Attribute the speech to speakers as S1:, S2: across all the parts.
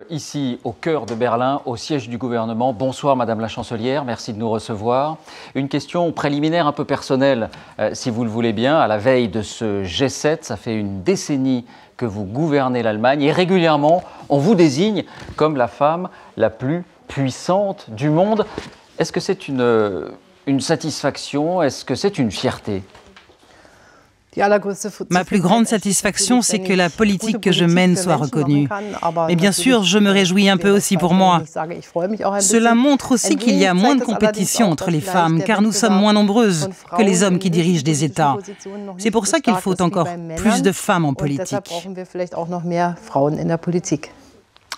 S1: Ici, au cœur de Berlin, au siège du gouvernement. Bonsoir Madame la Chancelière, merci de nous recevoir. Une question préliminaire un peu personnelle, si vous le voulez bien. À la veille de ce G7, ça fait une décennie que vous gouvernez l'Allemagne et régulièrement, on vous désigne comme la femme la plus puissante du monde. Est-ce que c'est une satisfaction? Est-ce que c'est une fierté?
S2: Ma plus grande satisfaction, c'est que la politique que je mène soit reconnue. Mais bien sûr, je me réjouis un peu aussi pour moi. Cela montre aussi qu'il y a moins de compétition entre les femmes, car nous sommes moins nombreuses que les hommes qui dirigent des États. C'est pour ça qu'il faut encore plus de femmes en politique.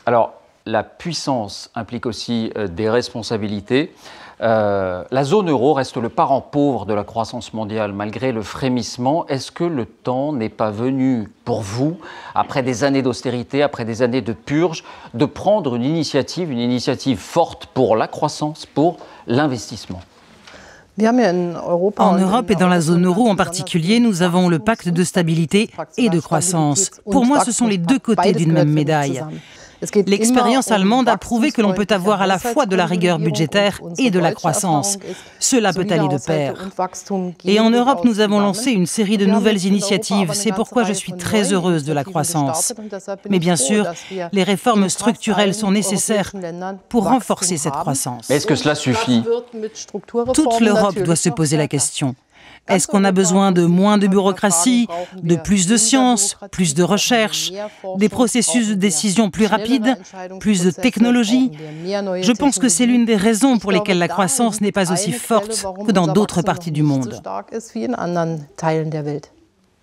S1: Alors, la puissance implique aussi des responsabilités. La zone euro reste le parent pauvre de la croissance mondiale malgré le frémissement. Est-ce que le temps n'est pas venu pour vous, après des années d'austérité, après des années de purge, de prendre une initiative forte pour la croissance, pour l'investissement?
S2: En Europe et dans la zone euro en particulier, nous avons le pacte de stabilité et de croissance. Pour moi, ce sont les deux côtés d'une même médaille. L'expérience allemande a prouvé que l'on peut avoir à la fois de la rigueur budgétaire et de la croissance. Cela peut aller de pair. Et en Europe, nous avons lancé une série de nouvelles initiatives. C'est pourquoi je suis très heureuse de la croissance. Mais bien sûr, les réformes structurelles sont nécessaires pour renforcer cette croissance.
S1: Mais est-ce que cela suffit?
S2: Toute l'Europe doit se poser la question. Est-ce qu'on a besoin de moins de bureaucratie, de plus de science, plus de recherche, des processus de décision plus rapides, plus de technologie? Je pense que c'est l'une des raisons pour lesquelles la croissance n'est pas aussi forte que dans d'autres parties du monde.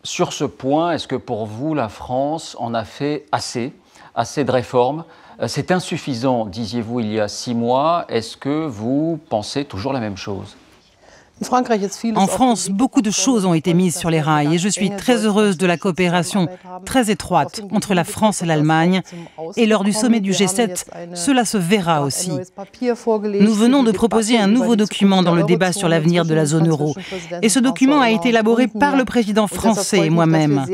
S1: Sur ce point, est-ce que pour vous, la France en a fait assez de réformes? C'est insuffisant, disiez-vous il y a 6 mois. Est-ce que vous pensez toujours la même chose?
S2: En France, beaucoup de choses ont été mises sur les rails et je suis très heureuse de la coopération très étroite entre la France et l'Allemagne. Et lors du sommet du G7, cela se verra aussi. Nous venons de proposer un nouveau document dans le débat sur l'avenir de la zone euro. Et ce document a été élaboré par le président français et moi-même.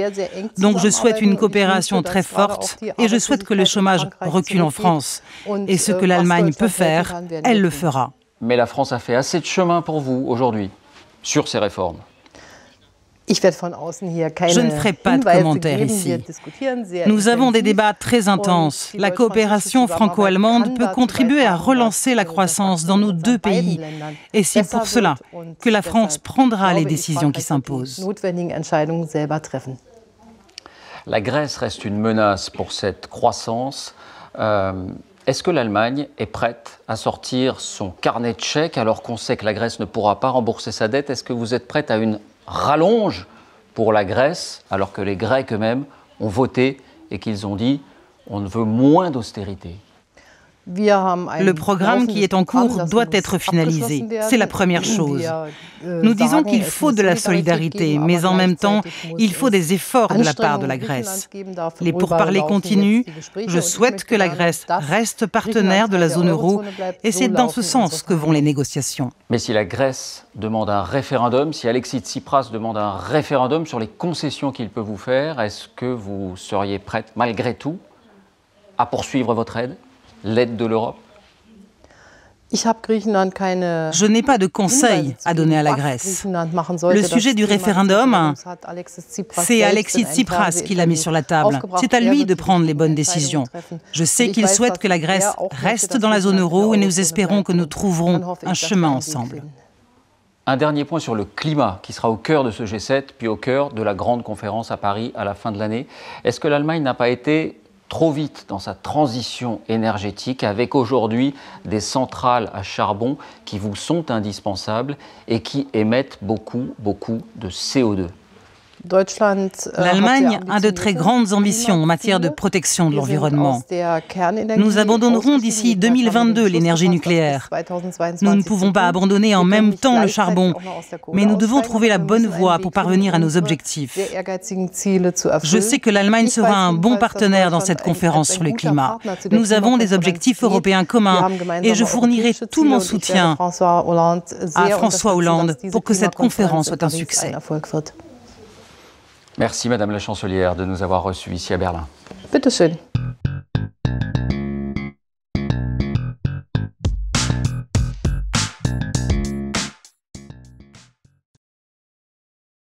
S2: Donc je souhaite une coopération très forte et je souhaite que le chômage recule en France. Et ce que l'Allemagne peut faire, elle le fera.
S1: Mais la France a fait assez de chemin pour vous aujourd'hui sur ces réformes.
S2: Je ne ferai pas de commentaires ici. Nous avons des débats très intenses. La coopération franco-allemande peut contribuer à relancer la croissance dans nos deux pays. Et c'est pour cela que la France prendra les décisions qui s'imposent.
S1: La Grèce reste une menace pour cette croissance. Est-ce que l'Allemagne est prête à sortir son carnet de chèques alors qu'on sait que la Grèce ne pourra pas rembourser sa dette? Est-ce que vous êtes prête à une rallonge pour la Grèce alors que les Grecs eux-mêmes ont voté et qu'ils ont dit on ne veut moins d'austérité?
S2: Le programme qui est en cours doit être finalisé. C'est la première chose. Nous disons qu'il faut de la solidarité, mais en même temps, il faut des efforts de la part de la Grèce. Les pourparlers continuent. Je souhaite que la Grèce reste partenaire de la zone euro et c'est dans ce sens que vont les négociations.
S1: Mais si la Grèce demande un référendum, si Alexis Tsipras demande un référendum sur les concessions qu'il peut vous faire, est-ce que vous seriez prête, malgré tout, à poursuivre votre aide? L'aide de l'Europe?
S2: Je n'ai pas de conseils à donner à la Grèce. Le sujet du référendum, c'est Alexis Tsipras qui l'a mis sur la table. C'est à lui de prendre les bonnes décisions. Je sais qu'il souhaite que la Grèce reste dans la zone euro et nous espérons que nous trouverons un chemin ensemble.
S1: Un dernier point sur le climat qui sera au cœur de ce G7, puis au cœur de la grande conférence à Paris à la fin de l'année. Est-ce que l'Allemagne n'a pas été trop vite dans sa transition énergétique avec aujourd'hui des centrales à charbon qui vous sont indispensables et qui émettent beaucoup de CO2?
S2: L'Allemagne a de très grandes ambitions en matière de protection de l'environnement. Nous abandonnerons d'ici 2022 l'énergie nucléaire. Nous ne pouvons pas abandonner en même temps le charbon, mais nous devons trouver la bonne voie pour parvenir à nos objectifs. Je sais que l'Allemagne sera un bon partenaire dans cette conférence sur le climat. Nous avons des objectifs européens communs et je fournirai tout mon soutien à François Hollande pour que cette conférence soit un succès.
S1: Merci Madame la Chancelière de nous avoir reçus ici à Berlin.
S3: Bitte schön.